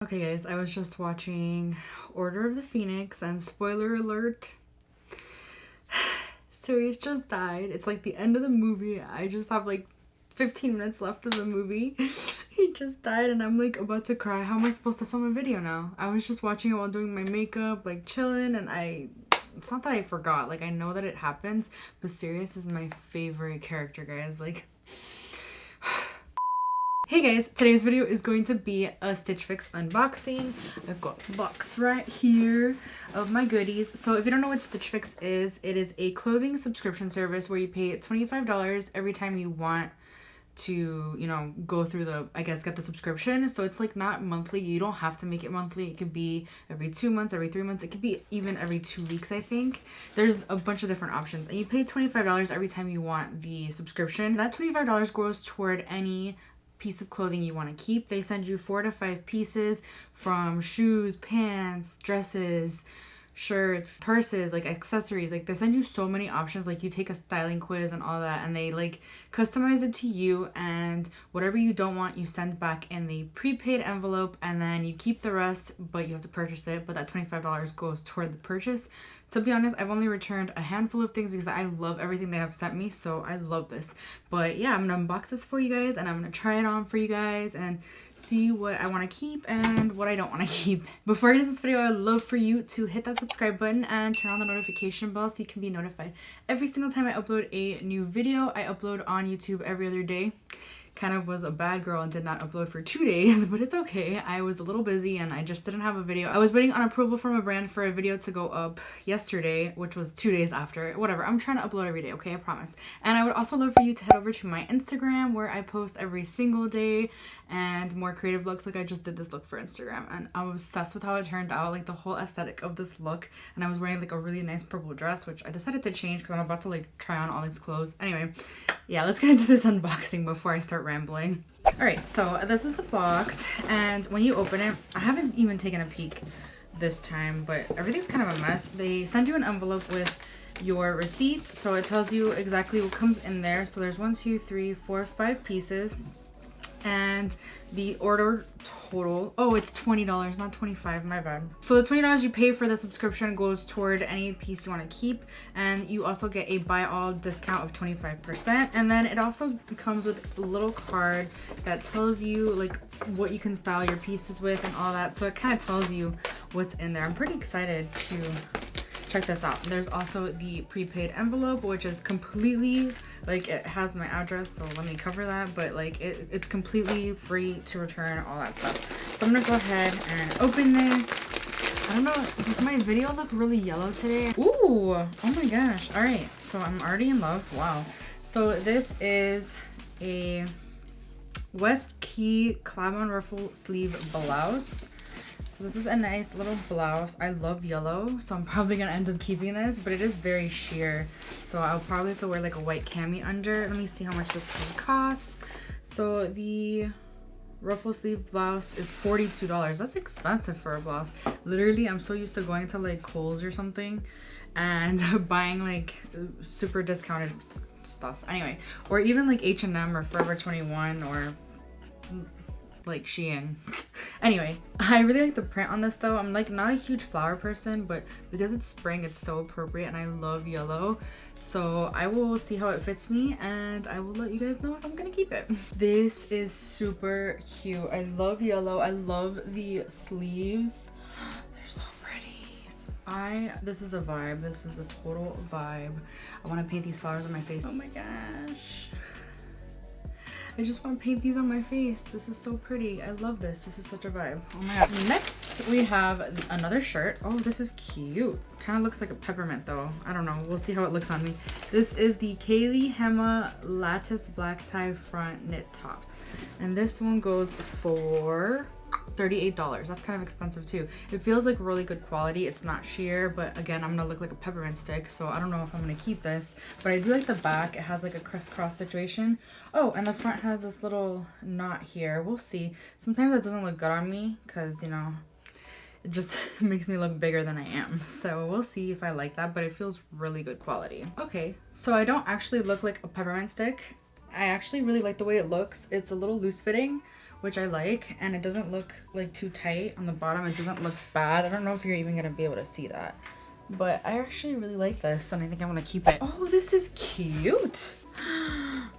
Okay guys, I was just watching Order of the Phoenix and spoiler alert, Sirius just died. It's like the end of the movie. I just have like 15 minutes left of the movie. He just died and I'm like about to cry. How am I supposed to film a video now? I was just watching it while doing my makeup, like chilling, and it's not that I forgot, like I know that it happens, but Sirius is my favorite character, guys. Like hey guys, today's video is going to be a Stitch Fix unboxing. I've got a box right here of my goodies. So if you don't know what Stitch Fix is, it is a clothing subscription service where you pay $25 every time you want to, you know, go through the, I guess, get the subscription. So it's like not monthly. You don't have to make it monthly. It could be every 2 months, every 3 months. It could be even every 2 weeks, I think. There's a bunch of different options. And you pay $25 every time you want the subscription. That $25 goes toward any piece of clothing you want to keep. They send you 4 to 5 pieces, from shoes, pants, dresses, shirts, purses, like accessories. Like they send you so many options. Like you take a styling quiz and all that, and they like customize it to you, and whatever you don't want you send back in the prepaid envelope, and then you keep the rest, but you have to purchase it. But that $25 goes toward the purchase. To be honest, I've only returned a handful of things because I love everything they have sent me, so I love this. But yeah, I'm gonna unbox this for you guys, and I'm gonna try it on for you guys and see what I want to keep and what I don't want to keep. Before I get into this video, I'd love for you to hit that subscribe button and turn on the notification bell so you can be notified every single time I upload a new video. I upload on YouTube every other day. Kind of was a bad girl and did not upload for 2 days, but it's okay. I was a little busy and I just didn't have a video. I was waiting on approval from a brand for a video to go up yesterday, which was 2 days after. Whatever, I'm trying to upload every day, okay? I promise. And I would also love for you to head over to my Instagram, where I post every single day and more creative looks. Like I just did this look for Instagram and I'm obsessed with how it turned out, like the whole aesthetic of this look. And I was wearing like a really nice purple dress, which I decided to change because I'm about to like try on all these clothes. Anyway, yeah, let's get into this unboxing before I start rambling. All right, so this is the box, and when you open it, I haven't even taken a peek this time, but everything's kind of a mess. They send you an envelope with your receipt, so it tells you exactly what comes in there. So there's 1, 2, 3, 4, 5 pieces, and the order total, oh, it's $20, not $25, my bad. So the $20 you pay for the subscription goes toward any piece you want to keep, and you also get a buy all discount of 25%. And then it also comes with a little card that tells you like what you can style your pieces with and all that, so it kind of tells you what's in there. I'm pretty excited to check this out. There's also the prepaid envelope, which is completely, like, it has my address, so let me cover that, but like it's completely free to return, all that stuff. So I'm gonna go ahead and open this. I don't know, does my video look really yellow today? Ooh, oh my gosh. All right, so I'm already in love. Wow. So this is a West Key clap-on ruffle sleeve blouse. So this is a nice little blouse. I love yellow, so I'm probably gonna end up keeping this, but it is very sheer, so I'll probably have to wear like a white cami under. Let me see how much this one costs. So the ruffle sleeve blouse is $42. That's expensive for a blouse. Literally, I'm so used to going to like Kohl's or something and buying like super discounted stuff. Anyway, or even like H&M or Forever 21 or like Shein. Anyway, I really like the print on this though. I'm like not a huge flower person, but because it's spring, it's so appropriate, and I love yellow. So I will see how it fits me, and I will let you guys know if I'm gonna keep it. This is super cute. I love yellow. I love the sleeves. They're so pretty. This is a vibe. This is a total vibe. I want to paint these flowers on my face. Oh my gosh. I just want to paint these on my face. This is so pretty. I love this. This is such a vibe. Oh my god. Next, we have another shirt. Oh, this is cute. Kind of looks like a peppermint though. I don't know. We'll see how it looks on me. This is the Kaylee Hema Lattice Black Tie Front Knit Top. And this one goes for $38. That's kind of expensive too. It feels like really good quality. It's not sheer, but again, I'm gonna look like a peppermint stick, so I don't know if I'm gonna keep this, but I do like the back. It has like a crisscross situation. Oh, and the front has this little knot here. We'll see. Sometimes it doesn't look good on me because, you know, it just makes me look bigger than I am. So we'll see if I like that, but it feels really good quality. Okay, so I don't actually look like a peppermint stick. I actually really like the way it looks. It's a little loose fitting, which I like, and it doesn't look like too tight on the bottom. It doesn't look bad. I don't know if you're even gonna be able to see that, but I actually really like this, and I think I'm gonna keep it. Oh, this is cute.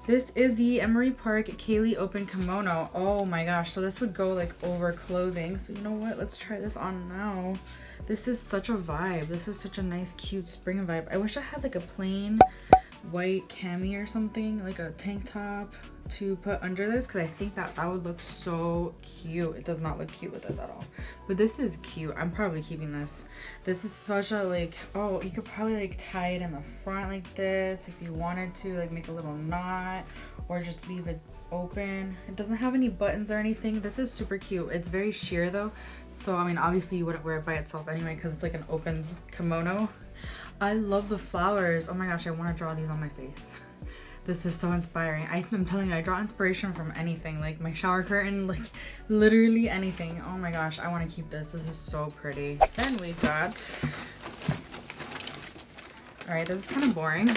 This is the Emery Park Kaylee Open Kimono. Oh my gosh, so this would go like over clothing. So you know what, let's try this on now. This is such a vibe. This is such a nice cute spring vibe. I wish I had like a plain white cami or something, like a tank top to put under this, because I think that would look so cute. It does not look cute with this at all, but this is cute. I'm probably keeping this. This is such a like, oh, you could probably like tie it in the front like this if you wanted to, like make a little knot, or just leave it open. It doesn't have any buttons or anything. This is super cute. It's very sheer though, so I mean obviously you wouldn't wear it by itself anyway because it's like an open kimono. I love the flowers. Oh my gosh, I want to draw these on my face. This is so inspiring. I'm telling you, I draw inspiration from anything, like my shower curtain, like literally anything. Oh my gosh, I want to keep this. This is so pretty. Then we've got, all right, this is kind of boring.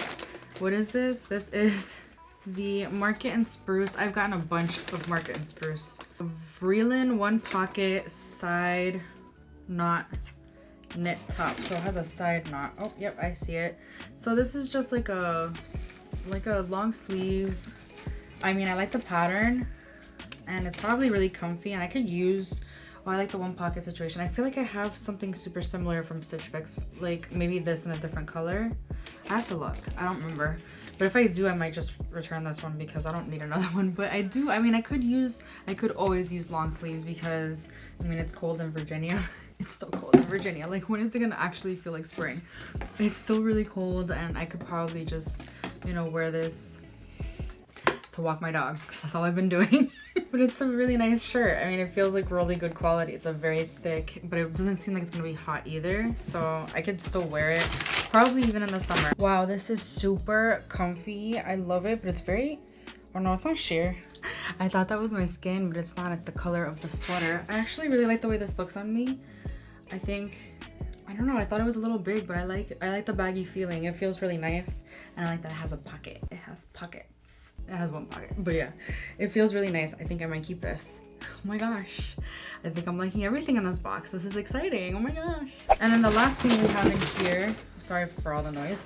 What is this? This is the Market and Spruce. I've gotten a bunch of Market and Spruce. Vreeland one pocket side knot knit top, so it has a side knot. Oh yep, I see it. So this is just like a long sleeve. I mean, I like the pattern and it's probably really comfy, and I could use, oh, I like the one pocket situation. I feel like I have something super similar from Stitch Fix, like maybe this in a different color. I have to look, I don't remember, but if I do, I might just return this one because I don't need another one. But I do, I mean, I could always use long sleeves because I mean it's cold in Virginia. It's still cold in Virginia. Like, when is it gonna actually feel like spring? It's still really cold, and I could probably just, you know, wear this to walk my dog because that's all I've been doing. But it's a really nice shirt. I mean, it feels like really good quality. It's a very thick, but it doesn't seem like it's gonna be hot either, so I could still wear it probably even in the summer. Wow, this is super comfy. I love it, but it's very, oh no, it's not sheer. I thought that was my skin, but it's not. It's the color of the sweater. I actually really like the way this looks on me. I think, I don't know, I thought it was a little big, but I like the baggy feeling. It feels really nice, and I like that it has a pocket. It has pockets. It has one pocket, but yeah, it feels really nice. I think I might keep this. Oh my gosh, I think I'm liking everything in this box. This is exciting. Oh my gosh. And then the last thing we have in here, sorry for all the noise,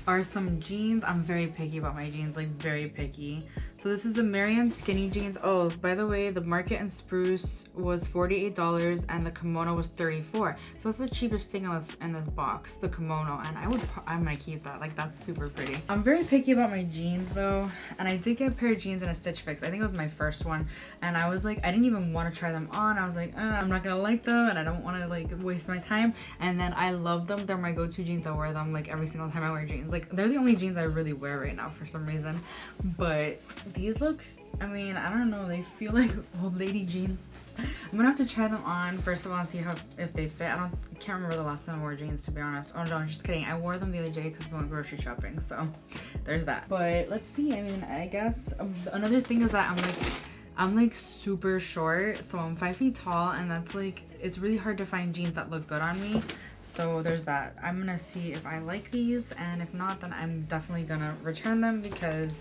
are some jeans. I'm very picky about my jeans, like very picky. So this is the Marianne skinny jeans. Oh, by the way, the Market and Spruce was $48 and the kimono was $34. So that's the cheapest thing in this box, the kimono, and I might keep that. Like, that's super pretty. I'm very picky about my jeans though, and I did get a pair of jeans in a Stitch Fix. I think it was my first one, and I was like, I didn't even want to try them on. I was like, I'm not gonna like them, and I don't want to like waste my time. And then I love them. They're my go-to jeans. I wear them like every single time I wear jeans. Like, they're the only jeans I really wear right now for some reason. But these look, I mean, I don't know, they feel like old lady jeans. I'm gonna have to try them on first of all and see if they fit. I can't remember the last time I wore jeans, to be honest. Oh no, I'm just kidding. I wore them the other day because we went grocery shopping, so there's that. But let's see. I mean, I guess another thing is that I'm like super short, so I'm 5 feet tall, and that's like, it's really hard to find jeans that look good on me. So there's that. I'm gonna see if I like these, and if not, then I'm definitely gonna return them because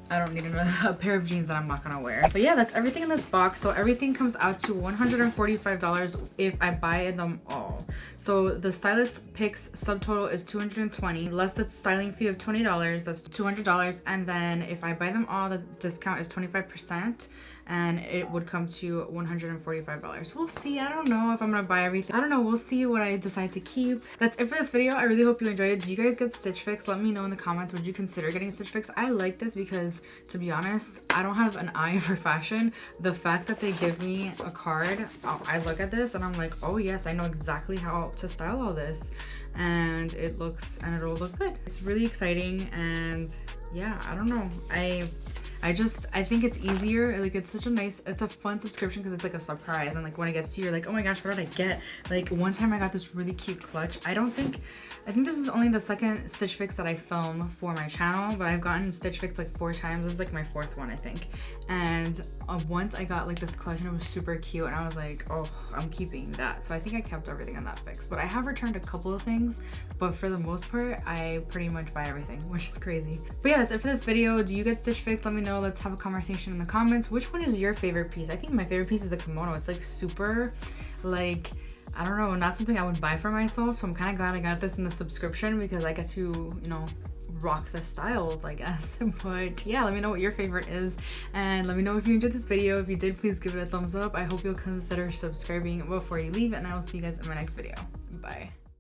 I don't need a pair of jeans that I'm not gonna wear. But yeah, that's everything in this box. So everything comes out to $145 if I buy them all. So the stylist picks subtotal is $220, less the styling fee of $20, that's $200. And then if I buy them all, the discount is 25%. And it would come to $145. We'll see. I don't know if I'm gonna buy everything. I don't know. We'll see what I decide to keep. That's it for this video. I really hope you enjoyed it. Do you guys get Stitch Fix? Let me know in the comments. Would you consider getting Stitch Fix? I like this because, to be honest, I don't have an eye for fashion. The fact that they give me a card, I look at this and I'm like, oh yes, I know exactly how to style all this, and it'll look good. It's really exciting, and yeah, I don't know. I think it's easier. Like, it's such a nice, it's a fun subscription because it's like a surprise, and like when it gets to you, you're like, oh my gosh, what did I get? Like, one time I got this really cute clutch. I think this is only the second Stitch Fix that I film for my channel, but I've gotten Stitch Fix like 4 times. This is like my 4th one, I think. And once I got like this clutch and it was super cute, and I was like, oh, I'm keeping that. So I think I kept everything in that fix, but I have returned a couple of things, but for the most part, I pretty much buy everything, which is crazy. But yeah, that's it for this video. Do you get Stitch Fix? Let me know know. Let's have a conversation in the comments. Which one is your favorite piece? I think my favorite piece is the kimono. It's like super, like, I don't know, not something I would buy for myself. So I'm kind of glad I got this in the subscription because I get to, you know, rock the styles, I guess. But yeah, let me know what your favorite is, and let me know if you enjoyed this video. If you did, please give it a thumbs up. I hope you'll consider subscribing before you leave, and I will see you guys in my next video. Bye.